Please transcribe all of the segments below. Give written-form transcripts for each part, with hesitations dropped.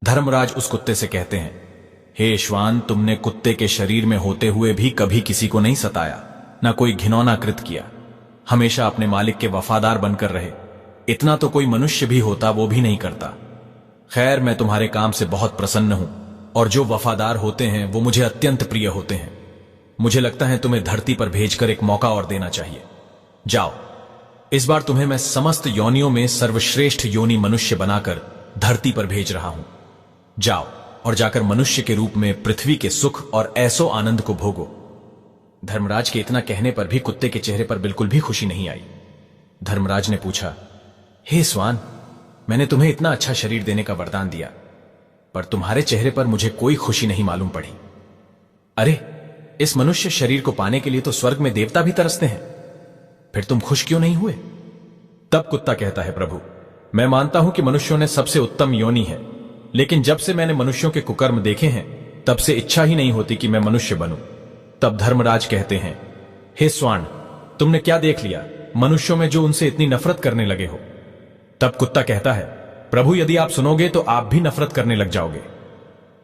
धर्मराज उस कुत्ते से कहते हैं, हे श्वान, तुमने कुत्ते के शरीर में होते हुए भी कभी किसी को नहीं सताया, ना कोई घिनौना कृत किया, हमेशा अपने मालिक के वफादार बनकर रहे। इतना तो कोई मनुष्य भी होता, वो भी नहीं करता। खैर, मैं तुम्हारे काम से बहुत प्रसन्न हूं, और जो वफादार होते हैं वो मुझे अत्यंत प्रिय होते हैं। मुझे लगता है तुम्हें धरती पर भेजकर एक मौका और देना चाहिए। जाओ, इस बार तुम्हें मैं समस्त योनियों में सर्वश्रेष्ठ योनि मनुष्य बनाकर धरती पर भेज रहा हूं। जाओ और जाकर मनुष्य के रूप में पृथ्वी के सुख और ऐसो आनंद को भोगो। धर्मराज के इतना कहने पर भी कुत्ते के चेहरे पर बिल्कुल भी खुशी नहीं आई। धर्मराज ने पूछा, हे स्वान, मैंने तुम्हें इतना अच्छा शरीर देने का वरदान दिया, पर तुम्हारे चेहरे पर मुझे कोई खुशी नहीं मालूम पड़ी। अरे, इस मनुष्य शरीर को पाने के लिए तो स्वर्ग में देवता भी तरसते हैं, फिर तुम खुश क्यों नहीं हुए? तब कुत्ता कहता है, प्रभु, मैं मानता हूं कि मनुष्यों ने सबसे उत्तम योनि है, लेकिन जब से मैंने मनुष्यों के कुकर्म देखे हैं, तब से इच्छा ही नहीं होती कि मैं मनुष्य बनूं। तब धर्मराज कहते हैं, हे स्वर्ण, तुमने क्या देख लिया मनुष्यों में जो उनसे इतनी नफरत करने लगे हो? तब कुत्ता कहता है, प्रभु, यदि आप सुनोगे तो आप भी नफरत करने लग जाओगे।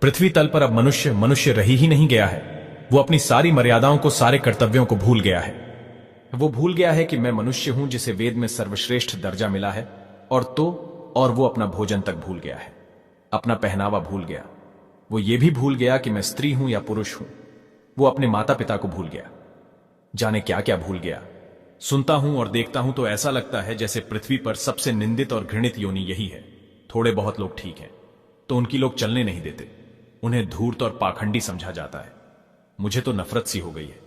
पृथ्वी तल पर अब मनुष्य रही ही नहीं गया है। वो अपनी सारी मर्यादाओं को, सारे कर्तव्यों को भूल गया है। वो भूल गया है कि मैं मनुष्य हूं जिसे वेद में सर्वश्रेष्ठ दर्जा मिला है, और वो अपना भोजन तक भूल गया है, अपना पहनावा भूल गया। वो ये भी भूल गया कि मैं स्त्री हूं या पुरुष हूं। वो अपने माता पिता को भूल गया, जाने क्या क्या भूल गया। सुनता हूं और देखता हूं तो ऐसा लगता है जैसे पृथ्वी पर सबसे निंदित और घृणित योनि यही है। थोड़े बहुत लोग ठीक हैं तो उनकी लोग चलने नहीं देते, उन्हें धूर्त और पाखंडी समझा जाता है। मुझे तो नफरत सी हो गई है।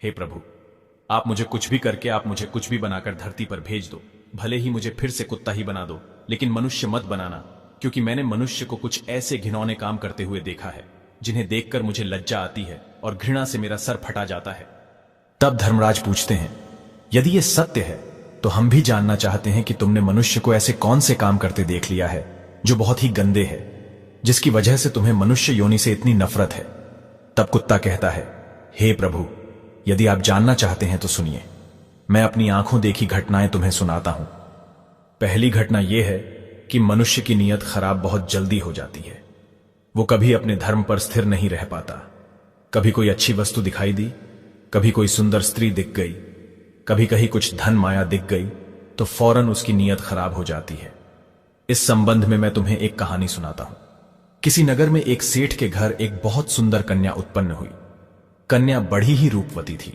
हे प्रभु, आप मुझे कुछ भी करके, आप मुझे कुछ भी बनाकर धरती पर भेज दो। भले ही मुझे फिर से कुत्ता ही बना दो, लेकिन मनुष्य मत बनाना, क्योंकि मैंने मनुष्य को कुछ ऐसे घिनौने काम करते हुए देखा है जिन्हें देखकर मुझे लज्जा आती है और घृणा से मेरा सर फटा जाता है। तब धर्मराज पूछते हैं, यदि ये सत्य है तो हम भी जानना चाहते हैं कि तुमने मनुष्य को ऐसे कौन से काम करते देख लिया है जो बहुत ही गंदे हैं, जिसकी वजह से तुम्हें मनुष्य योनि से इतनी नफरत है। तब कुत्ता कहता है, हे प्रभु, यदि आप जानना चाहते हैं तो सुनिए। मैं अपनी आंखों देखी घटनाएं तुम्हें सुनाता हूं। पहली घटना यह है कि मनुष्य की नीयत खराब बहुत जल्दी हो जाती है। वो कभी अपने धर्म पर स्थिर नहीं रह पाता। कभी कोई अच्छी वस्तु दिखाई दी, कभी कोई सुंदर स्त्री दिख गई, कभी कहीं कुछ धन माया दिख गई, तो फौरन उसकी नीयत खराब हो जाती है। इस संबंध में मैं तुम्हें एक कहानी सुनाता हूं। किसी नगर में एक सेठ के घर एक बहुत सुंदर कन्या उत्पन्न हुई। कन्या बड़ी ही रूपवती थी।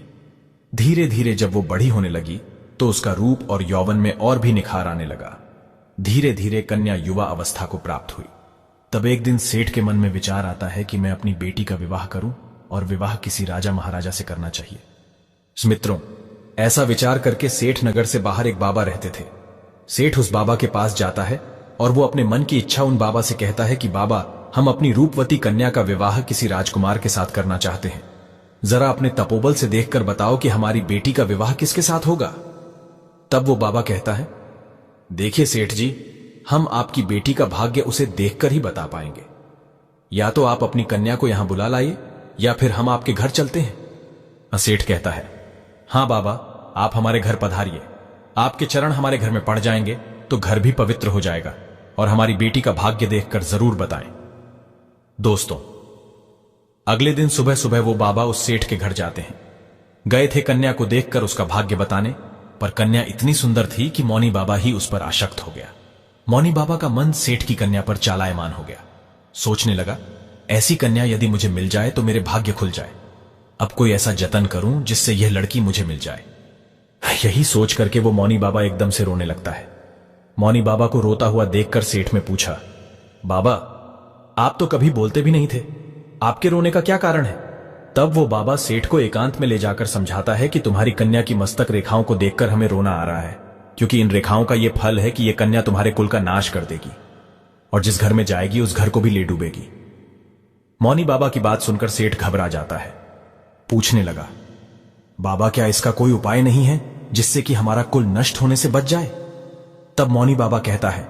धीरे धीरे जब वो बड़ी होने लगी तो उसका रूप और यौवन में और भी निखार आने लगा। धीरे धीरे कन्या युवा अवस्था को प्राप्त हुई। तब एक दिन सेठ के मन में विचार आता है कि मैं अपनी बेटी का विवाह करूं, और विवाह किसी राजा महाराजा से करना चाहिए। मित्रों, ऐसा विचार करके सेठ नगर से बाहर एक बाबा रहते थे। सेठ उस बाबा के पास जाता है और वो अपने मन की इच्छा उन बाबा से कहता है कि बाबा, हम अपनी रूपवती कन्या का विवाह किसी राजकुमार के साथ करना चाहते हैं। जरा अपने तपोबल से देखकर बताओ कि हमारी बेटी का विवाह किसके साथ होगा। तब वो बाबा कहता है, देखिए सेठ जी, हम आपकी बेटी का भाग्य उसे देखकर ही बता पाएंगे। या तो आप अपनी कन्या को यहां बुला लाइए, या फिर हम आपके घर चलते हैं। सेठ कहता है, हां बाबा, आप हमारे घर पधारिए। आपके चरण हमारे घर में पड़ जाएंगे तो घर भी पवित्र हो जाएगा, और हमारी बेटी का भाग्य देखकर जरूर बताएं। दोस्तों, अगले दिन सुबह सुबह वो बाबा उस सेठ के घर जाते हैं। गए थे कन्या को देखकर उसका भाग्य बताने, पर कन्या इतनी सुंदर थी कि मौनी बाबा ही उस पर आसक्त हो गया। मौनी बाबा का मन सेठ की कन्या पर चालायमान हो गया। सोचने लगा, ऐसी कन्या यदि मुझे मिल जाए तो मेरे भाग्य खुल जाए। अब कोई ऐसा जतन करूं जिससे यह लड़की मुझे मिल जाए। यही सोच करके वो मौनी बाबा एकदम से रोने लगता है। मौनी बाबा को रोता हुआ देखकर सेठ ने पूछा, बाबा, आप तो कभी बोलते भी नहीं थे, आपके रोने का क्या कारण है? तब वो बाबा सेठ को एकांत में ले जाकर समझाता है कि तुम्हारी कन्या की मस्तक रेखाओं को देखकर हमें रोना आ रहा है, क्योंकि इन रेखाओं का यह फल है कि यह कन्या तुम्हारे कुल का नाश कर देगी, और जिस घर में जाएगी उस घर को भी ले डूबेगी। मौनी बाबा की बात सुनकर सेठ घबरा जाता है। पूछने लगा, बाबा, क्या इसका कोई उपाय नहीं है जिससे कि हमारा कुल नष्ट होने से बच जाए? तब मौनी बाबा कहता है,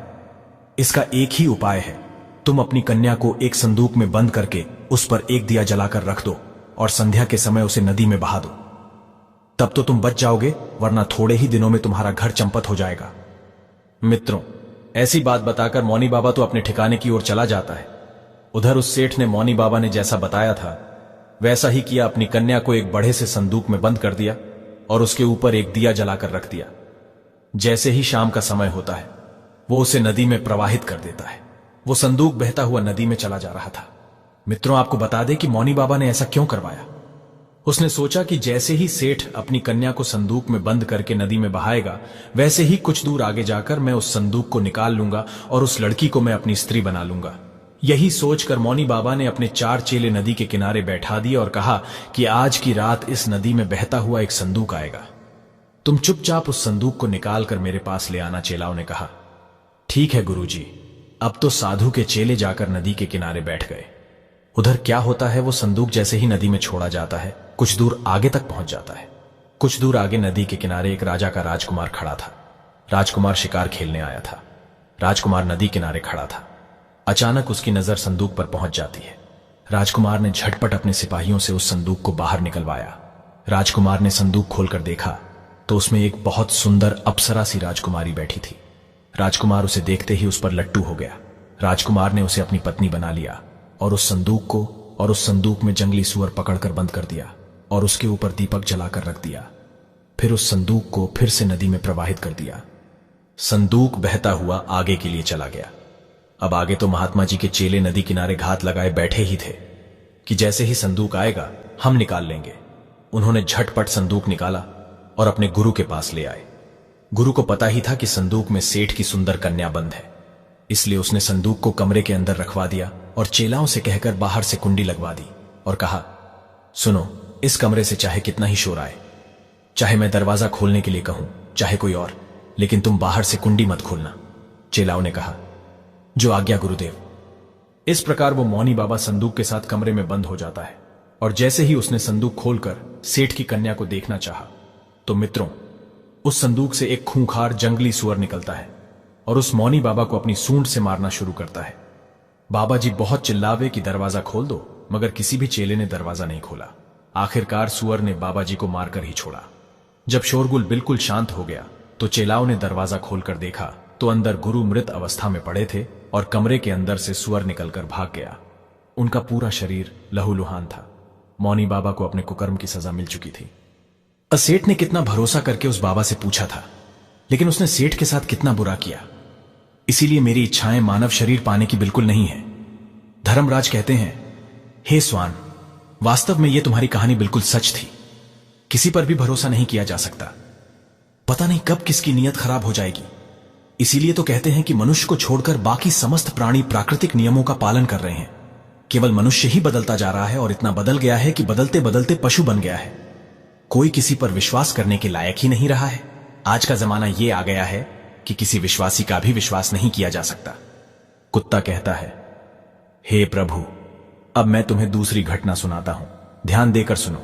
इसका एक ही उपाय है। तुम अपनी कन्या को एक संदूक में बंद करके उस पर एक दिया जलाकर रख दो और संध्या के समय उसे नदी में बहा दो। तब तो तुम बच जाओगे, वरना थोड़े ही दिनों में तुम्हारा घर चंपत हो जाएगा। मित्रों, ऐसी बात बताकर मौनी बाबा तो अपने ठिकाने की ओर चला जाता है, उधर उस सेठ ने मौनी बाबा ने जैसा बताया था वैसा ही किया। अपनी कन्या को एक बड़े से संदूक में बंद कर दिया और उसके ऊपर एक दिया जलाकर रख दिया। जैसे ही शाम का समय होता है वो उसे नदी में प्रवाहित कर देता है। वो संदूक बहता हुआ नदी में चला जा रहा था। मित्रों, आपको बता दें कि मौनी बाबा ने ऐसा क्यों करवाया। उसने सोचा कि जैसे ही सेठ अपनी कन्या को संदूक में बंद करके नदी में बहाएगा, वैसे ही कुछ दूर आगे जाकर मैं उस संदूक को निकाल लूंगा और उस लड़की को मैं अपनी स्त्री बना लूंगा। यही सोचकर मौनी बाबा ने अपने 4 चेले नदी के किनारे बैठा दिए और कहा कि आज की रात इस नदी में बहता हुआ एक संदूक आएगा, तुम चुपचाप उस संदूक को निकाल कर मेरे पास ले आना। चेलाओं ने कहा, ठीक है गुरुजी। अब तो साधु के चेले जाकर नदी के किनारे बैठ गए। उधर क्या होता है, वो संदूक जैसे ही नदी में छोड़ा जाता है कुछ दूर आगे तक पहुंच जाता है। कुछ दूर आगे नदी के किनारे एक राजा का राजकुमार खड़ा था। राजकुमार शिकार खेलने आया था। राजकुमार नदी किनारे खड़ा था। अचानक उसकी नजर संदूक पर पहुंच जाती है। राजकुमार ने झटपट अपने सिपाहियों से उस संदूक को बाहर निकलवाया। राजकुमार ने संदूक खोलकर देखा तो उसमें एक बहुत सुंदर अप्सरा सी राजकुमारी बैठी थी। राजकुमार उसे देखते ही उस पर लट्टू हो गया। राजकुमार ने उसे अपनी पत्नी बना लिया और उस संदूक में जंगली सुअर पकड़कर बंद कर दिया और उसके ऊपर दीपक जलाकर रख दिया। फिर उस संदूक को फिर से नदी में प्रवाहित कर दिया। संदूक बहता हुआ आगे के लिए चला गया। अब आगे तो महात्मा जी के चेले नदी किनारे घात लगाए बैठे ही थे कि जैसे ही संदूक आएगा हम निकाल लेंगे। उन्होंने झटपट संदूक निकाला और अपने गुरु के पास ले आए। गुरु को पता ही था कि संदूक में सेठ की सुंदर कन्या बंद है, इसलिए उसने संदूक को कमरे के अंदर रखवा दिया और चेलाओं से कहकर बाहर से कुंडी लगवा दी और कहा, सुनो, इस कमरे से चाहे कितना ही शोर आए, चाहे मैं दरवाजा खोलने के लिए कहूं, चाहे कोई और, लेकिन तुम बाहर से कुंडी मत खोलना। चेलाओं ने कहा, जो आज्ञा गुरुदेव। इस प्रकार वो मौनी बाबा संदूक के साथ कमरे में बंद हो जाता है और जैसे ही उसने संदूक खोलकर सेठ की कन्या को देखना चाहा तो मित्रों, उस संदूक से एक खूंखार जंगली सुअर निकलता है और उस मौनी बाबा को अपनी सूंड से मारना शुरू करता है। बाबा जी बहुत चिल्लावे कि दरवाजा खोल दो, मगर किसी भी चेले ने दरवाजा नहीं खोला। आखिरकार सुअर ने बाबा जी को मारकर ही छोड़ा। जब शोरगुल बिल्कुल शांत हो गया तो चेलाओं ने दरवाजा खोलकर देखा तो अंदर गुरु मृत अवस्था में पड़े थे और कमरे के अंदर से सुअर निकलकर भाग गया। उनका पूरा शरीर लहूलुहान था। मौनी बाबा को अपने कुकर्म की सजा मिल चुकी थी। सेठ ने कितना भरोसा करके उस बाबा से पूछा था, लेकिन उसने सेठ के साथ कितना बुरा किया। इसीलिए मेरी इच्छाएं मानव शरीर पाने की बिल्कुल नहीं है। धर्मराज कहते हैं, हे स्वान, वास्तव में यह तुम्हारी कहानी बिल्कुल सच थी। किसी पर भी भरोसा नहीं किया जा सकता। पता नहीं कब किसकी नीयत खराब हो जाएगी। इसीलिए तो कहते हैं कि मनुष्य को छोड़कर बाकी समस्त प्राणी प्राकृतिक नियमों का पालन कर रहे हैं। केवल मनुष्य ही बदलता जा रहा है और इतना बदल गया है कि बदलते बदलते पशु बन गया है। कोई किसी पर विश्वास करने के लायक ही नहीं रहा है। आज का जमाना यह आ गया है कि किसी विश्वासी का भी विश्वास नहीं किया जा सकता। कुत्ता कहता है, हे प्रभु, अब मैं तुम्हें दूसरी घटना सुनाता हूं, ध्यान देकर सुनो।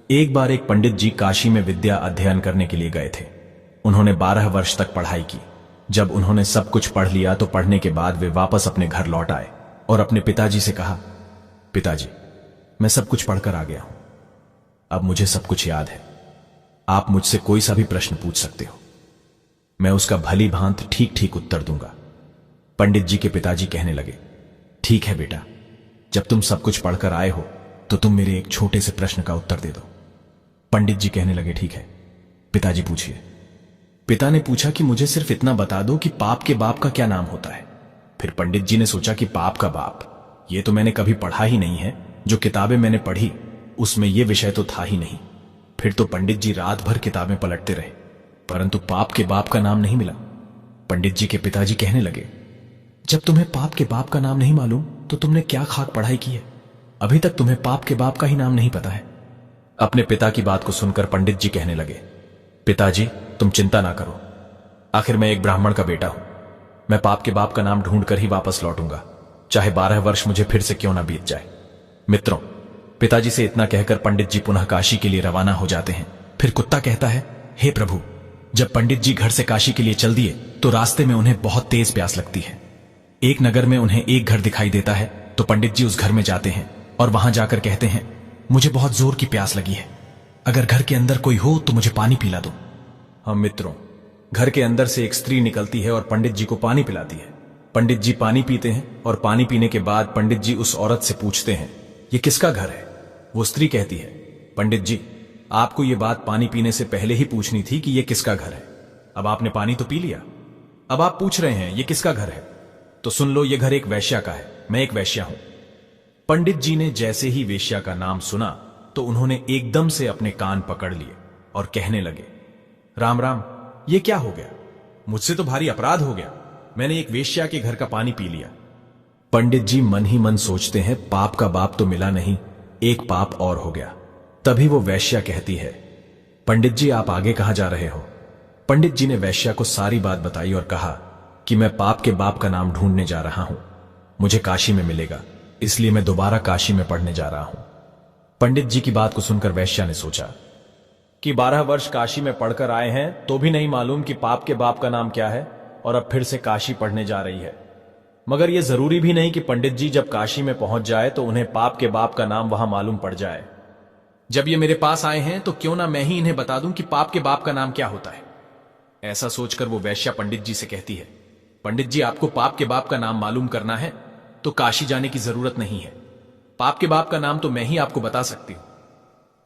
एक बार एक पंडित जी काशी में विद्या अध्ययन करने के लिए गए थे। उन्होंने 12 वर्ष तक पढ़ाई की। जब उन्होंने सब कुछ पढ़ लिया तो पढ़ने के बाद वे वापस अपने घर लौट आए और अपने पिताजी से कहा, पिताजी, मैं सब कुछ पढ़कर आ गया हूं। अब मुझे सब कुछ याद है। आप मुझसे कोई सा भी प्रश्न पूछ सकते हो, मैं उसका भली भांत ठीक ठीक उत्तर दूंगा। पंडित जी के पिताजी कहने लगे, ठीक है बेटा, जब तुम सब कुछ पढ़कर आए हो तो तुम मेरे एक छोटे से प्रश्न का उत्तर दे दो। पंडित जी कहने लगे, ठीक है पिताजी, पूछिए। पिता ने पूछा कि मुझे सिर्फ इतना बता दो कि पाप के बाप का क्या नाम होता है। फिर पंडित जी ने सोचा कि पाप का बाप, ये तो मैंने कभी पढ़ा ही नहीं है। जो किताबें मैंने पढ़ी उसमें यह विषय तो था ही नहीं। फिर तो पंडित जी रात भर किताबें पलटते रहे, परंतु पाप के बाप का नाम नहीं मिला। पंडित जी के पिताजी कहने लगे, जब तुम्हें पाप के बाप का नाम नहीं मालूम तो तुमने क्या खाक पढ़ाई की है? अभी तक तुम्हें पाप के बाप का ही नाम नहीं पता है। अपने पिता की बात को सुनकर पंडित जी कहने लगे, पिताजी, तुम चिंता ना करो, आखिर मैं एक ब्राह्मण का बेटा हूं। मैं पाप के बाप का नाम ढूंढकर ही वापस लौटूंगा, चाहे 12 वर्ष मुझे फिर से क्यों ना बीत जाए। मित्रों, पिताजी से इतना कहकर पंडित जी पुनः काशी के लिए रवाना हो जाते हैं। फिर कुत्ता कहता है, हे प्रभु, जब पंडित जी घर से काशी के लिए चल दिए तो रास्ते में उन्हें बहुत तेज प्यास लगती है। एक नगर में उन्हें एक घर दिखाई देता है तो पंडित जी उस घर में जाते हैं और वहां जाकर कहते हैं, मुझे बहुत जोर की प्यास लगी है, अगर घर के अंदर कोई हो तो मुझे पानी पिला दो। हम मित्रों, घर के अंदर से एक स्त्री निकलती है और पंडित जी को पानी पिलाती है। पंडित जी पानी पीते हैं और पानी पीने के बाद पंडित जी उस औरत से पूछते हैं, ये किसका घर है? वो स्त्री कहती है, पंडित जी, आपको ये बात पानी पीने से पहले ही पूछनी थी कि ये किसका घर है। अब आपने पानी तो पी लिया, अब आप पूछ रहे हैं ये किसका घर है। तो सुन लो, ये घर एक वेश्या का है, मैं एक वेश्या हूं। पंडित जी ने जैसे ही वेश्या का नाम सुना तो उन्होंने एकदम से अपने कान पकड़ लिए और कहने लगे, राम राम, ये क्या हो गया? मुझसे तो भारी अपराध हो गया, मैंने एक वेश्या के घर का पानी पी लिया। पंडित जी मन ही मन सोचते हैं, पाप का बाप तो मिला नहीं, एक पाप और हो गया। तभी वो वेश्या कहती है, पंडित जी आप आगे कहां जा रहे हो? पंडित जी ने वेश्या को सारी बात बताई और कहा कि मैं पाप के बाप का नाम ढूंढने जा रहा हूं, मुझे काशी में मिलेगा, इसलिए मैं दोबारा काशी में पढ़ने जा रहा हूं। पंडित जी की बात को सुनकर वेश्या ने सोचा कि 12 वर्ष काशी में पढ़कर आए हैं तो भी नहीं मालूम कि पाप के बाप का नाम क्या है, और अब फिर से काशी पढ़ने जा रही है। मगर यह जरूरी भी नहीं कि पंडित जी जब काशी में पहुंच जाए तो उन्हें पाप के बाप का नाम वहां मालूम पड़ जाए। जब ये मेरे पास आए हैं तो क्यों ना मैं ही इन्हें बता दूं कि पाप के बाप का नाम क्या होता है। ऐसा सोचकर वो वेश्या पंडित जी से कहती है, पंडित जी आपको पाप के बाप का नाम मालूम करना है तो काशी जाने की जरूरत नहीं है, पाप के बाप का नाम तो मैं ही आपको बता सकती हूं।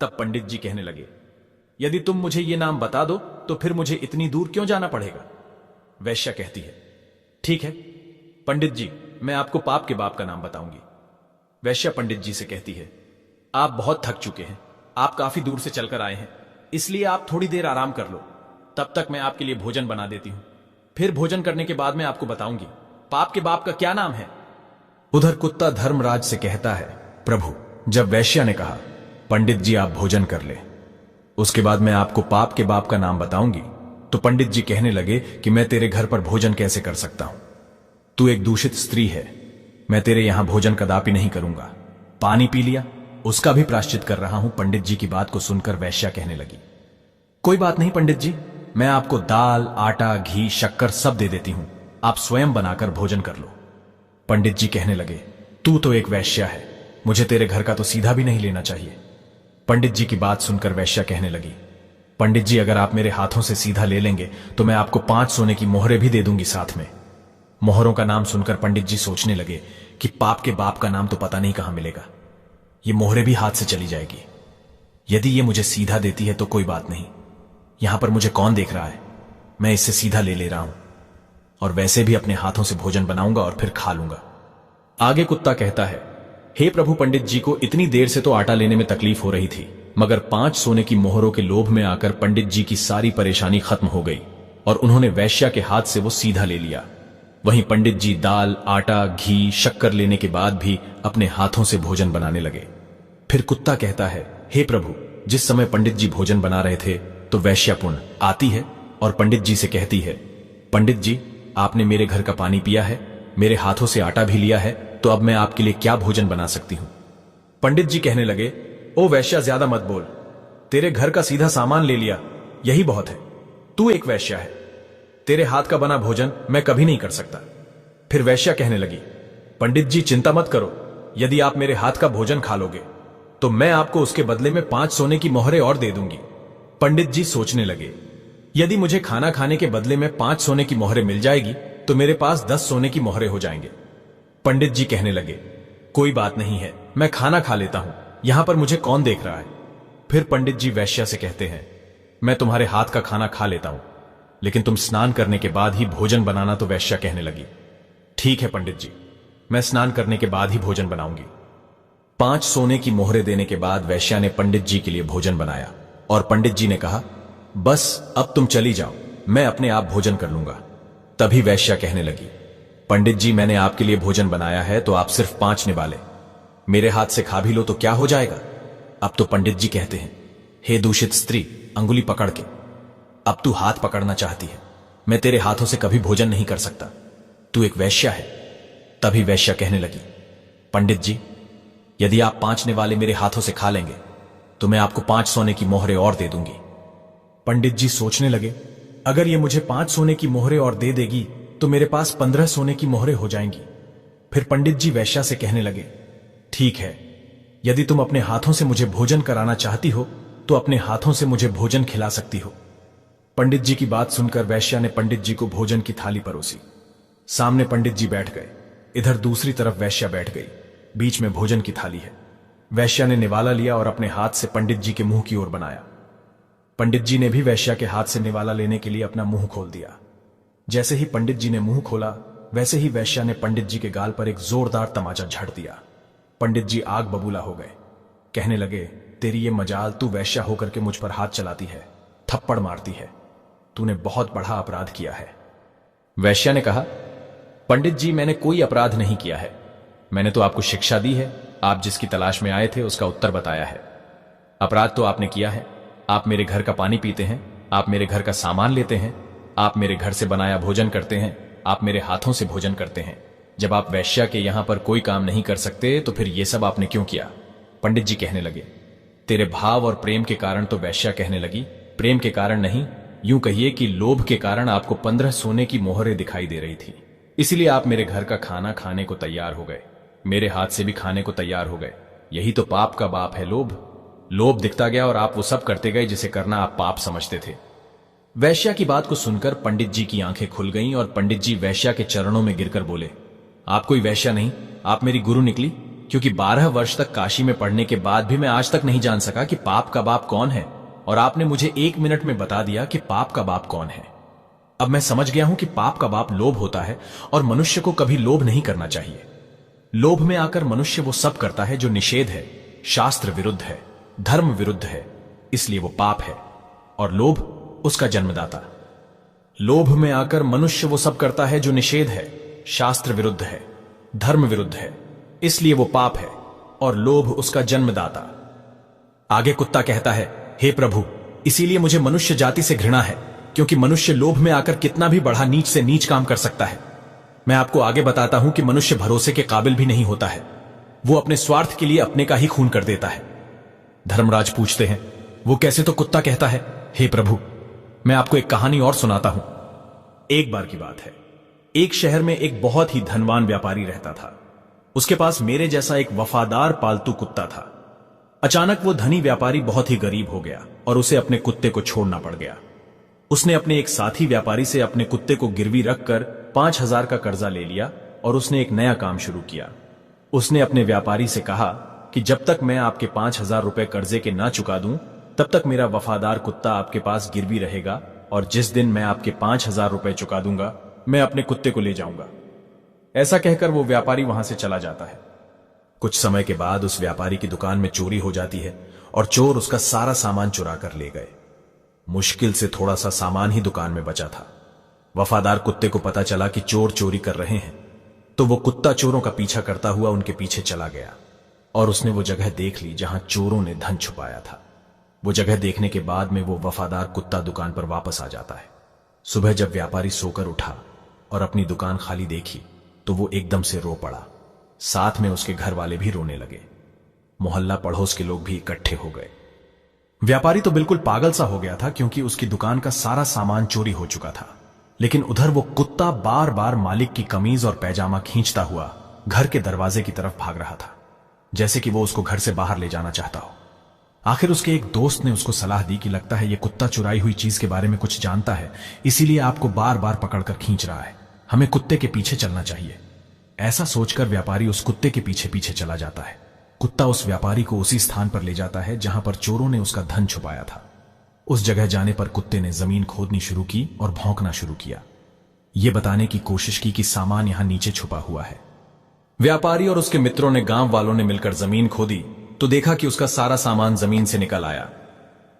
तब पंडित जी कहने लगे, यदि तुम मुझे ये नाम बता दो तो फिर मुझे इतनी दूर क्यों जाना पड़ेगा? वैश्या कहती है, ठीक है पंडित जी, मैं आपको पाप के बाप का नाम बताऊंगी। वैश्या पंडित जी से कहती है, आप बहुत थक चुके हैं, आप काफी दूर से चलकर आए हैं, इसलिए आप थोड़ी देर आराम कर लो, तब तक मैं आपके लिए भोजन बना देती हूं, फिर भोजन करने के बाद मैं आपको बताऊंगी पाप के बाप का क्या नाम है। उधर कुत्ता धर्मराज से कहता है, प्रभु, जब वैश्या ने कहा पंडित जी आप भोजन कर ले, उसके बाद मैं आपको पाप के बाप का नाम बताऊंगी, तो पंडित जी कहने लगे कि मैं तेरे घर पर भोजन कैसे कर सकता हूं, तू एक दूषित स्त्री है, मैं तेरे यहां भोजन कदापि नहीं करूंगा। पानी पी लिया, उसका भी प्रायश्चित कर रहा हूं। पंडित जी की बात को सुनकर वैश्या कहने लगी, कोई बात नहीं पंडित जी, मैं आपको दाल, आटा, घी, शक्कर सब दे देती हूं, आप स्वयं बनाकर भोजन कर लो। पंडित जी कहने लगे, तू तो एक वैश्या है, मुझे तेरे घर का तो सीधा भी नहीं लेना चाहिए। पंडित जी की बात सुनकर वैश्या कहने लगी, पंडित जी अगर आप मेरे हाथों से सीधा ले लेंगे तो मैं आपको 5 सोने की मोहरें भी दे दूंगी साथ में। मोहरों का नाम सुनकर पंडित जी सोचने लगे कि पाप के बाप का नाम तो पता नहीं कहां मिलेगा, ये मोहरें भी हाथ से चली जाएगी। यदि ये मुझे सीधा देती है तो कोई बात नहीं, यहां पर मुझे कौन देख रहा है, मैं इससे सीधा ले रहा हूं, और वैसे भी अपने हाथों से भोजन बनाऊंगा और फिर खा लूंगा। आगे कुत्ता कहता है, हे प्रभु, पंडित जी को इतनी देर से तो आटा लेने में तकलीफ हो रही थी, मगर 5 सोने की मोहरों के लोभ में आकर पंडित जी की सारी परेशानी खत्म हो गई और उन्होंने वैश्या के हाथ से वो सीधा ले लिया। वहीं पंडित जी दाल, आटा, घी, शक्कर लेने के बाद भी अपने हाथों से भोजन बनाने लगे। फिर कुत्ता कहता है, हे प्रभु, जिस समय पंडित जी भोजन बना रहे थे तो वैश्या पुण्य आती है और पंडित जी से कहती है, पंडित जी आपने मेरे घर का पानी पिया है, मेरे हाथों से आटा भी लिया है, तो अब मैं आपके लिए क्या भोजन बना सकती हूं? पंडित जी कहने लगे, ओ वैश्या, ज्यादा मत बोल, तेरे घर का सीधा सामान ले लिया, यही बहुत है, तू एक वैश्या है, तेरे हाथ का बना भोजन मैं कभी नहीं कर सकता। फिर वैश्या कहने लगी, पंडित जी चिंता मत करो, यदि आप मेरे हाथ का भोजन खा लोगे तो मैं आपको उसके बदले में 5 सोने की मोहरें और दे दूंगी। पंडित जी सोचने लगे, यदि मुझे खाना खाने के बदले में 5 सोने की मोहरें मिल जाएगी तो मेरे पास 10 सोने की मोहरें हो जाएंगे। पंडित जी कहने लगे, कोई बात नहीं है, मैं खाना खा लेता हूं, यहां पर मुझे कौन देख रहा है। फिर पंडित जी वैश्या से कहते हैं, मैं तुम्हारे हाथ का खाना खा लेता हूं, लेकिन तुम स्नान करने के बाद ही भोजन बनाना। तो वैश्या कहने लगी, ठीक है पंडित जी, मैं स्नान करने के बाद ही भोजन बनाऊंगी। 5 सोने की मोहरें देने के बाद वैश्या ने पंडित जी के लिए भोजन बनाया और पंडित जी ने कहा, बस अब तुम चली जाओ, मैं अपने आप भोजन कर लूंगा। तभी वैश्या कहने लगी, पंडित जी मैंने आपके लिए भोजन बनाया है तो आप सिर्फ 5 निवाले मेरे हाथ से खा भी लो तो क्या हो जाएगा। अब तो पंडित जी कहते हैं, हे दूषित स्त्री, अंगुली पकड़ के, अब तू हाथ पकड़ना चाहती है, मैं तेरे हाथों से कभी भोजन नहीं कर सकता, तू एक वैश्या है। तभी वैश्या कहने लगी, पंडित जी यदि आप 5 निवाले मेरे हाथों से खा लेंगे तो मैं आपको 5 सोने की मोहरें और दे दूंगी। पंडित जी सोचने लगे, अगर ये मुझे 5 सोने की मोहरें और दे देगी तो मेरे पास 15 सोने की मोहरें हो जाएंगी। फिर पंडित जी वैश्या से कहने लगे, ठीक है, यदि तुम अपने हाथों से मुझे भोजन कराना चाहती हो तो अपने हाथों से मुझे भोजन खिला सकती हो। पंडित जी की बात सुनकर वैश्या ने पंडित जी को भोजन की थाली परोसी। सामने पंडित जी बैठ गए, इधर दूसरी तरफ वैश्या बैठ गई। बीच में भोजन की थाली है। वैश्या ने निवाला लिया और अपने हाथ से पंडित जी के मुंह की ओर बनाया। पंडित जी ने भी वैश्या के हाथ से निवाला लेने के लिए अपना मुंह खोल दिया। जैसे ही पंडित जी ने मुंह खोला, वैसे ही वैश्या ने पंडित जी के गाल पर एक जोरदार तमाचा झड़ दिया। पंडित जी आग बबूला हो गए। कहने लगे, तेरी ये मजाल, तू वैश्या होकर के मुझ पर हाथ चलाती है, थप्पड़ मारती है। तूने बहुत बड़ा अपराध किया है। वैश्या ने कहा, पंडित जी, मैंने कोई अपराध नहीं किया है। मैंने तो आपको शिक्षा दी है। आप जिसकी तलाश में आए थे उसका उत्तर बताया है। अपराध तो आपने किया है। आप मेरे घर का पानी पीते हैं, आप मेरे घर का सामान लेते हैं, आप मेरे घर से बनाया भोजन करते हैं, आप मेरे हाथों से भोजन करते हैं। जब आप वैश्या के यहां पर कोई काम नहीं कर सकते तो फिर यह सब आपने क्यों किया? पंडित जी कहने लगे, तेरे भाव और प्रेम के कारण। तो वैश्या कहने लगी, प्रेम के कारण नहीं, यूं कहिए कि लोभ के कारण आपको 15 सोने की मोहरें दिखाई दे रही थी। इसीलिए आप मेरे घर का खाना खाने को तैयार हो गए, मेरे हाथ से भी खाने को तैयार हो गए। यही तो पाप का बाप है, लोभ। लोभ दिखता गया और आप वो सब करते गए जिसे करना आप पाप समझते थे। वैश्या की बात को सुनकर पंडित जी की आंखें खुल गईं और पंडित जी वैश्या के चरणों में गिरकर बोले, आप कोई वैश्या नहीं, आप मेरी गुरु निकली। क्योंकि 12 वर्ष तक काशी में पढ़ने के बाद भी मैं आज तक नहीं जान सका कि पाप का बाप कौन है, और आपने मुझे 1 मिनट में बता दिया कि पाप का बाप कौन है। अब मैं समझ गया हूं कि पाप का बाप लोभ होता है और मनुष्य को कभी लोभ नहीं करना चाहिए। लोभ में आकर मनुष्य वो सब करता है जो निषेध है, शास्त्र विरुद्ध है, धर्म विरुद्ध है, इसलिए वो पाप है और लोभ उसका जन्मदाता। लोभ में आकर मनुष्य वो सब करता है जो निषेध है, शास्त्र विरुद्ध है, धर्म विरुद्ध है, इसलिए वो पाप है और लोभ उसका जन्मदाता। आगे कुत्ता कहता है, हे प्रभु, इसीलिए मुझे मनुष्य जाति से घृणा है, क्योंकि मनुष्य लोभ में आकर कितना भी बड़ा नीच से नीच काम कर सकता है। मैं आपको आगे बताता हूं कि मनुष्य भरोसे के काबिल भी नहीं होता है। वो अपने स्वार्थ के लिए अपने का ही खून कर देता है। धर्मराज पूछते हैं, वो कैसे? तो कुत्ता कहता है, हे प्रभु, मैं आपको एक कहानी और सुनाता हूं। एक बार की बात है, एक शहर में एक बहुत ही धनवान व्यापारी रहता था। उसके पास मेरे जैसा एक वफादार पालतू कुत्ता था। अचानक वो धनी व्यापारी बहुत ही गरीब हो गया और उसे अपने कुत्ते को छोड़ना पड़ गया। उसने अपने एक साथी व्यापारी से अपने कुत्ते को गिरवी रखकर 5,000 का कर्जा ले लिया और उसने एक नया काम शुरू किया। उसने अपने व्यापारी से कहा कि जब तक मैं आपके 5,000 रुपए कर्जे के ना चुका दूं, तब तक मेरा वफादार कुत्ता आपके पास गिरवी रहेगा, और जिस दिन मैं आपके 5,000 रुपए चुका दूंगा, मैं अपने कुत्ते को ले जाऊंगा। ऐसा कहकर वो व्यापारी वहां से चला जाता है। कुछ समय के बाद उस व्यापारी की दुकान में चोरी हो जाती है और चोर उसका सारा सामान चुरा कर ले गए। मुश्किल से थोड़ा सा सामान ही दुकान में बचा था। वफादार कुत्ते को पता चला कि चोर चोरी कर रहे हैं, तो वो कुत्ता चोरों का पीछा करता हुआ उनके पीछे चला गया और उसने वो जगह देख ली जहां चोरों ने धन छुपाया था। वो जगह देखने के बाद में वो वफादार कुत्ता दुकान पर वापस आ जाता है। सुबह जब व्यापारी सोकर उठा और अपनी दुकान खाली देखी तो वो एकदम से रो पड़ा। साथ में उसके घर वाले भी रोने लगे। मोहल्ला पड़ोस के लोग भी इकट्ठे हो गए। व्यापारी तो बिल्कुल पागल सा हो गया था, क्योंकि उसकी दुकान का सारा सामान चोरी हो चुका था। लेकिन उधर वो कुत्ता बार बार मालिक की कमीज और पैजामा खींचता हुआ घर के दरवाजे की तरफ भाग रहा था, जैसे कि वो उसको घर से बाहर ले जाना चाहता हो। आखिर उसके एक दोस्त ने उसको सलाह दी कि लगता है ये कुत्ता चुराई हुई चीज के बारे में कुछ जानता है, इसीलिए आपको बार बार पकड़कर खींच रहा है। हमें कुत्ते के पीछे चलना चाहिए। ऐसा सोचकर व्यापारी उस कुत्ते के पीछे पीछे चला जाता है। कुत्ता उस व्यापारी को उसी स्थान पर ले जाता है जहां पर चोरों ने उसका धन छुपाया था। उस जगह जाने पर कुत्ते ने जमीन खोदनी शुरू की और भौंकना शुरू किया, यह बताने की कोशिश की कि सामान यहां नीचे छुपा हुआ है। व्यापारी और उसके मित्रों ने, गांव वालों ने मिलकर जमीन खोदी तो देखा कि उसका सारा सामान जमीन से निकल आया।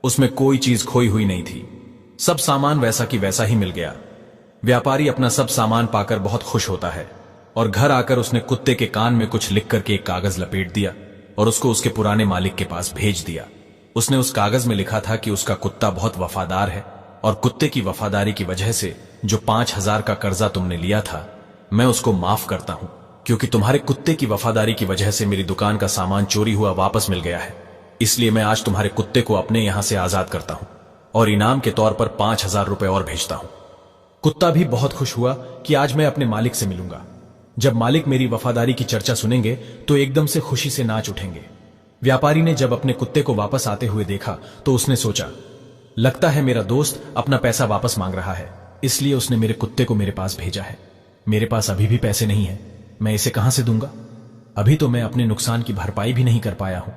उसमें कोई चीज खोई हुई नहीं थी। सब सामान वैसा की वैसा ही मिल गया। व्यापारी अपना सब सामान पाकर बहुत खुश होता है और घर आकर उसने कुत्ते के कान में कुछ लिख करके एक कागज लपेट दिया और उसको उसके पुराने मालिक के पास भेज दिया। उसने उस कागज में लिखा था कि उसका कुत्ता बहुत वफादार है और कुत्ते की वफादारी की वजह से जो 5,000 का कर्जा तुमने लिया था, मैं उसको माफ करता हूं, क्योंकि तुम्हारे कुत्ते की वफादारी की वजह से मेरी दुकान का सामान चोरी हुआ वापस मिल गया है। इसलिए मैं आज तुम्हारे कुत्ते को अपने यहां से आजाद करता हूं और इनाम के तौर पर 5,000 रुपए और भेजता हूं। कुत्ता भी बहुत खुश हुआ कि आज मैं अपने मालिक से मिलूंगा। जब मालिक मेरी वफादारी की चर्चा सुनेंगे तो एकदम से खुशी से नाच उठेंगे। व्यापारी ने जब अपने कुत्ते को वापस आते हुए देखा तो उसने सोचा, लगता है मेरा दोस्त अपना पैसा वापस मांग रहा है, इसलिए उसने मेरे कुत्ते को मेरे पास भेजा है। मेरे पास अभी भी पैसे नहीं है, मैं इसे कहां से दूंगा? अभी तो मैं अपने नुकसान की भरपाई भी नहीं कर पाया हूं।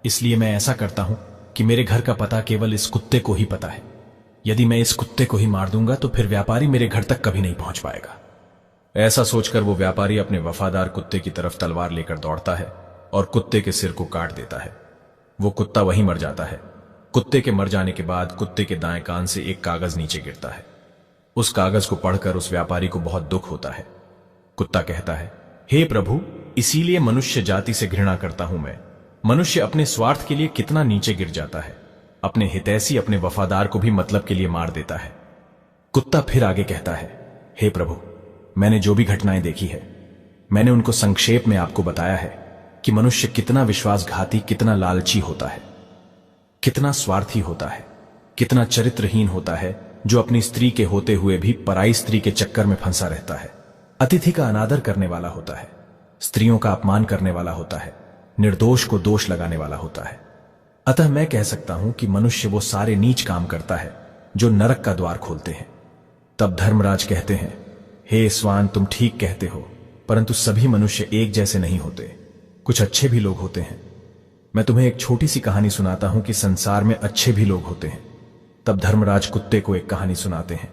इसलिए मैं ऐसा करता हूं कि मेरे घर का पता केवल इस कुत्ते को ही पता है। यदि मैं इस कुत्ते को ही मार दूंगा तो फिर व्यापारी मेरे घर तक कभी नहीं पहुंच पाएगा। ऐसा सोचकर वो व्यापारी अपने वफादार कुत्ते की तरफ तलवार लेकर दौड़ता है और कुत्ते के सिर को काट देता है। वो कुत्ता वहीं मर जाता है। कुत्ते के मर जाने के बाद कुत्ते के दाएं कान से एक कागज नीचे गिरता है। उस कागज को पढ़कर उस व्यापारी को बहुत दुख होता है। कुत्ता कहता है, हे प्रभु, इसीलिए मनुष्य जाति से घृणा करता हूं मैं। मनुष्य अपने स्वार्थ के लिए कितना नीचे गिर जाता है। अपने हितैषी अपने वफादार को भी मतलब के लिए मार देता है। कुत्ता फिर आगे कहता है, हे प्रभु, मैंने जो भी घटनाएं देखी है, मैंने उनको संक्षेप में आपको बताया है कि मनुष्य कितना विश्वासघाती, कितना लालची होता है, कितना स्वार्थी होता है, कितना चरित्रहीन होता है, जो अपनी स्त्री के होते हुए भी पराई स्त्री के चक्कर में फंसा रहता है। अतिथि का अनादर करने वाला होता है, स्त्रियों का अपमान करने वाला होता है, निर्दोष को दोष लगाने वाला होता है। अतः मैं कह सकता हूं कि मनुष्य वो सारे नीच काम करता है जो नरक का द्वार खोलते हैं। तब धर्मराज कहते हैं, हे स्वान, तुम ठीक कहते हो, परंतु सभी मनुष्य एक जैसे नहीं होते। कुछ अच्छे भी लोग होते हैं। मैं तुम्हें एक छोटी सी कहानी सुनाता हूं कि संसार में अच्छे भी लोग होते हैं। तब धर्मराज कुत्ते को एक कहानी सुनाते हैं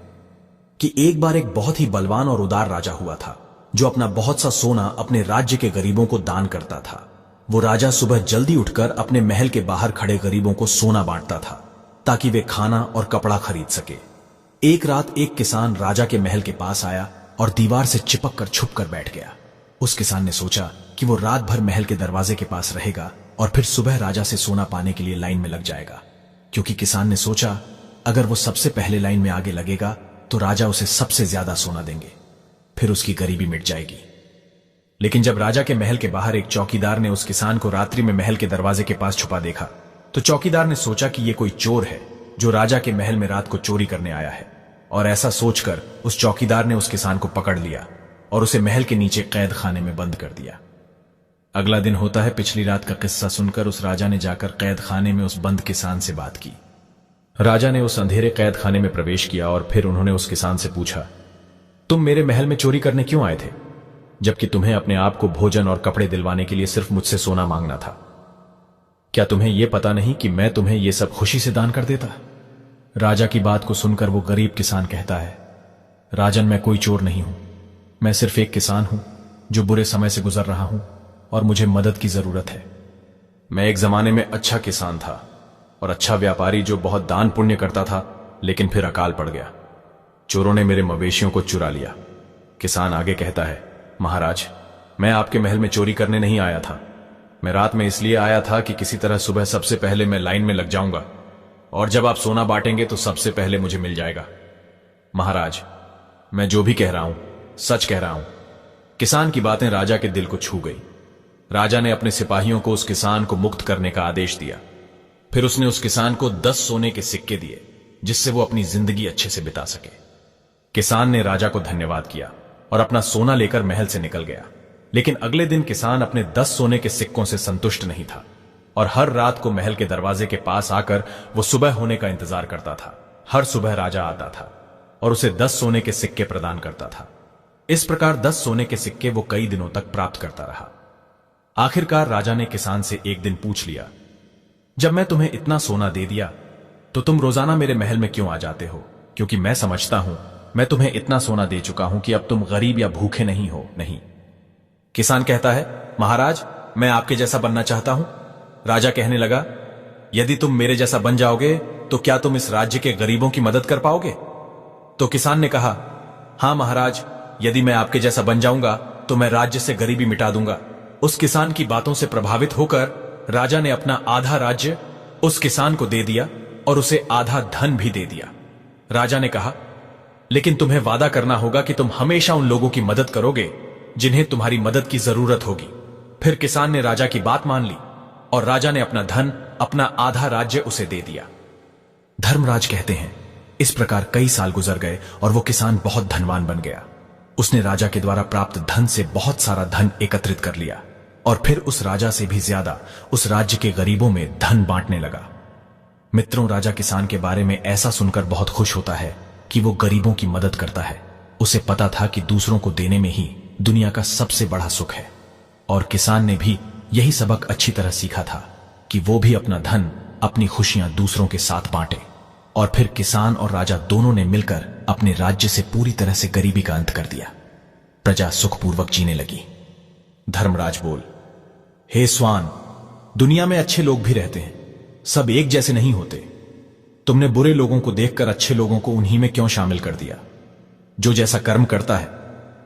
कि एक बार एक बहुत ही बलवान और उदार राजा हुआ था, जो अपना बहुत सा सोना अपने राज्य के गरीबों को दान करता था। वो राजा सुबह जल्दी उठकर अपने महल के बाहर खड़े गरीबों को सोना बांटता था ताकि वे खाना और कपड़ा खरीद सके। एक रात एक किसान राजा के महल के पास आया और दीवार से चिपक कर छुप कर बैठ गया। उस किसान ने सोचा कि वो रात भर महल के दरवाजे के पास रहेगा और फिर सुबह राजा से सोना पाने के लिए लाइन में लग जाएगा, क्योंकि किसान ने सोचा अगर वो सबसे पहले लाइन में आगे लगेगा तो राजा उसे सबसे ज्यादा सोना देंगे, फिर उसकी गरीबी मिट जाएगी। लेकिन जब राजा के महल के बाहर एक चौकीदार ने उस किसान को रात्रि में महल के दरवाजे के पास छुपा देखा, तो चौकीदार ने सोचा कि ये कोई चोर है जो राजा के महल में रात को चोरी करने आया है, और ऐसा सोचकर उस चौकीदार ने उस किसान को पकड़ लिया और उसे महल के नीचे कैद खाने में बंद कर दिया। अगला दिन होता है। पिछली रात का किस्सा सुनकर उस राजा ने जाकर कैद खाने में उस बंद किसान से बात की। राजा ने उस अंधेरे कैद खाने में प्रवेश किया और फिर उन्होंने उस किसान से पूछा, तुम मेरे महल में चोरी करने क्यों आए थे, जबकि तुम्हें अपने आप को भोजन और कपड़े दिलवाने के लिए सिर्फ मुझसे सोना मांगना था? क्या तुम्हें यह पता नहीं कि मैं तुम्हें यह सब खुशी से दान कर देता? राजा की बात को सुनकर वो गरीब किसान कहता है, राजन, मैं कोई चोर नहीं हूं। मैं सिर्फ एक किसान हूं जो बुरे समय से गुजर रहा हूं और मुझे मदद की जरूरत है। मैं एक जमाने में अच्छा किसान था और अच्छा व्यापारी जो बहुत दान पुण्य करता था, लेकिन फिर अकाल पड़ गया। चोरों ने मेरे मवेशियों को चुरा लिया। किसान आगे कहता है, महाराज, मैं आपके महल में चोरी करने नहीं आया था। मैं रात में इसलिए आया था कि किसी तरह सुबह सबसे पहले मैं लाइन में लग जाऊंगा और जब आप सोना बांटेंगे तो सबसे पहले मुझे मिल जाएगा। महाराज, मैं जो भी कह रहा हूं सच कह रहा हूं। किसान की बातें राजा के दिल को छू गई। राजा ने अपने सिपाहियों को उस किसान को मुक्त करने का आदेश दिया। फिर उसने उस किसान को 10 सोने के सिक्के दिए जिससे वो अपनी जिंदगी अच्छे से बिता सके। किसान ने राजा को धन्यवाद किया और अपना सोना लेकर महल से निकल गया। लेकिन अगले दिन किसान अपने 10 सोने के सिक्कों से संतुष्ट नहीं था और हर रात को महल के दरवाजे के पास आकर वो सुबह होने का इंतजार करता था। हर सुबह राजा आता था और उसे 10 सोने के सिक्के प्रदान करता था। इस प्रकार 10 सोने के सिक्के वो कई दिनों तक प्राप्त करता रहा। आखिरकार राजा ने किसान से एक दिन पूछ लिया, जब मैं तुम्हें इतना सोना दे दिया तो तुम रोजाना मेरे महल में क्यों आ जाते हो? क्योंकि मैं समझता हूं मैं तुम्हें इतना सोना दे चुका हूं कि अब तुम गरीब या भूखे नहीं हो। नहीं। किसान कहता है, महाराज, मैं आपके जैसा बनना चाहता हूं। राजा कहने लगा, यदि तुम मेरे जैसा बन जाओगे तो क्या तुम इस राज्य के गरीबों की मदद कर पाओगे? तो किसान ने कहा, हां महाराज, यदि मैं आपके जैसा बन जाऊंगा तो मैं राज्य से गरीबी मिटा दूंगा। उस किसान की बातों से प्रभावित होकर राजा ने अपना आधा राज्य उस किसान को दे दिया और उसे आधा धन भी दे दिया। राजा ने कहा, लेकिन तुम्हें वादा करना होगा कि तुम हमेशा उन लोगों की मदद करोगे जिन्हें तुम्हारी मदद की जरूरत होगी। फिर किसान ने राजा की बात मान ली और राजा ने अपना धन, अपना आधा राज्य उसे दे दिया। धर्मराज कहते हैं, इस प्रकार कई साल गुजर गए और वो किसान बहुत धनवान बन गया। उसने राजा के द्वारा प्राप्त धन से बहुत सारा धन एकत्रित कर लिया और फिर उस राजा से भी ज्यादा उस राज्य के गरीबों में धन बांटने लगा। मित्रों, राजा किसान के बारे में ऐसा सुनकर बहुत खुश होता है कि वो गरीबों की मदद करता है, उसे पता था कि दूसरों को देने में ही दुनिया का सबसे बड़ा सुख है। और किसान ने भी यही सबक अच्छी तरह सीखा था कि वो भी अपना धन, अपनी खुशियां दूसरों के साथ बांटे। और फिर किसान और राजा दोनों ने मिलकर अपने राज्य से पूरी तरह से गरीबी का अंत कर दिया। प्रजा सुखपूर्वक जीने लगी। धर्मराज बोल, हे स्वान, दुनिया में अच्छे लोग भी रहते हैं, सब एक जैसे नहीं होते। तुमने बुरे लोगों को देखकर अच्छे लोगों को उन्हीं में क्यों शामिल कर दिया? जो जैसा कर्म करता है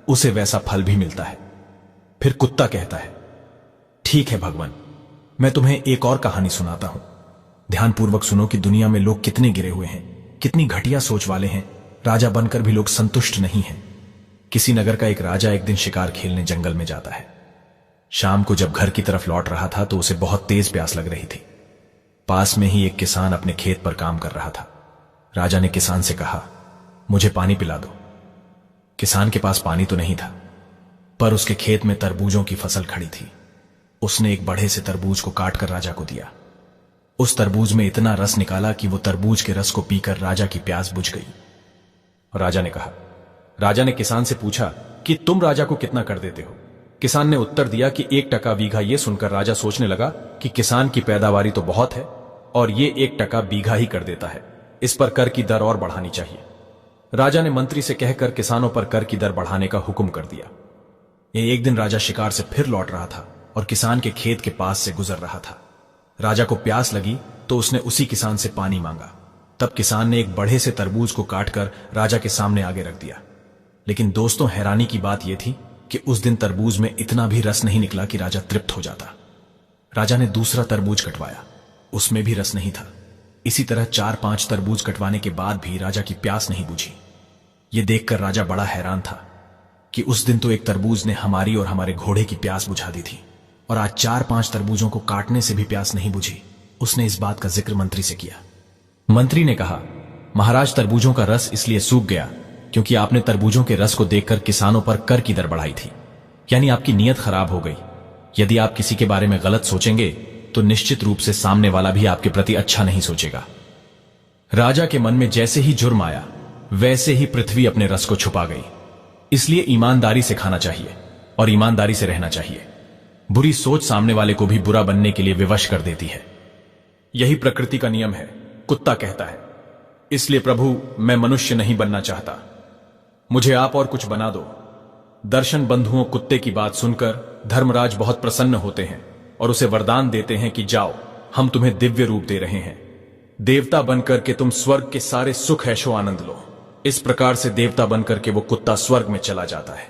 उसे वैसा फल भी मिलता है। फिर कुत्ता कहता है, ठीक है भगवान, मैं तुम्हें एक और कहानी सुनाता हूं। ध्यानपूर्वक सुनो कि दुनिया में लोग कितने गिरे हुए हैं, कितनी घटिया सोच वाले हैं। राजा बनकर भी लोग संतुष्ट नहीं हैं। किसी नगर का एक राजा एक दिन शिकार खेलने जंगल में जाता है। शाम को जब घर की तरफ लौट रहा था तो उसे बहुत तेज प्यास लग रही थी। पास में ही एक किसान अपने खेत पर काम कर रहा था। राजा ने किसान से कहा, मुझे पानी पिला दो। किसान के पास पानी तो नहीं था, पर उसके खेत में तरबूजों की फसल खड़ी थी। उसने एक बड़े से तरबूज को काटकर राजा को दिया। उस तरबूज में इतना रस निकाला कि वो तरबूज के रस को पीकर राजा की प्यास बुझ गई। राजा ने किसान से पूछा कि तुम राजा को कितना कर देते हो? किसान ने उत्तर दिया कि 1 टका बीघा। यह सुनकर राजा सोचने लगा कि किसान की पैदावारी तो बहुत है और ये 1 टका बीघा ही कर देता है, इस पर कर की दर और बढ़ानी चाहिए। राजा ने मंत्री से कहकर किसानों पर कर की दर बढ़ाने का हुक्म कर दिया। एक दिन राजा शिकार से फिर लौट रहा था और किसान के खेत के पास से गुजर रहा था। राजा को प्यास लगी तो उसने उसी किसान से पानी मांगा। तब किसान ने एक बड़े से तरबूज को काटकर राजा के सामने आगे रख दिया। लेकिन दोस्तों, हैरानी की बात यह थी कि उस दिन तरबूज में इतना भी रस नहीं निकला कि राजा तृप्त हो जाता। राजा ने दूसरा तरबूज कटवाया, उसमें भी रस नहीं था। इसी तरह 4-5 तरबूज कटवाने के बाद भी राजा की प्यास नहीं बुझी। यह देखकर राजा बड़ा हैरान था कि उस दिन तो एक तरबूज ने हमारी और हमारे घोड़े की प्यास बुझा दी थी, और आज 4-5 तरबूजों को काटने से भी प्यास नहीं बुझी। उसने इस बात का जिक्र मंत्री से किया। मंत्री ने कहा, महाराज, तरबूजों का रस इसलिए सूख गया क्योंकि आपने तरबूजों के रस को देखकर किसानों पर कर की दर बढ़ाई थी, यानी आपकी नीयत खराब हो गई। यदि आप किसी के बारे में गलत सोचेंगे तो निश्चित रूप से सामने वाला भी आपके प्रति अच्छा नहीं सोचेगा। राजा के मन में जैसे ही जुर्म आया वैसे ही पृथ्वी अपने रस को छुपा गई। इसलिए ईमानदारी से खाना चाहिए और ईमानदारी से रहना चाहिए। बुरी सोच सामने वाले को भी बुरा बनने के लिए विवश कर देती है। यही प्रकृति का नियम है, कुत्ता कहता है। इसलिए प्रभु, मैं मनुष्य नहीं बनना चाहता, मुझे आप और कुछ बना दो। दर्शन बंधुओं कुत्ते की बात सुनकर धर्मराज बहुत प्रसन्न होते हैं और उसे वरदान देते हैं कि जाओ, हम तुम्हें दिव्य रूप दे रहे हैं। देवता बनकर के तुम स्वर्ग के सारे सुख ऐशो आनंद लो। इस प्रकार से देवता बनकर के वो कुत्ता स्वर्ग में चला जाता है।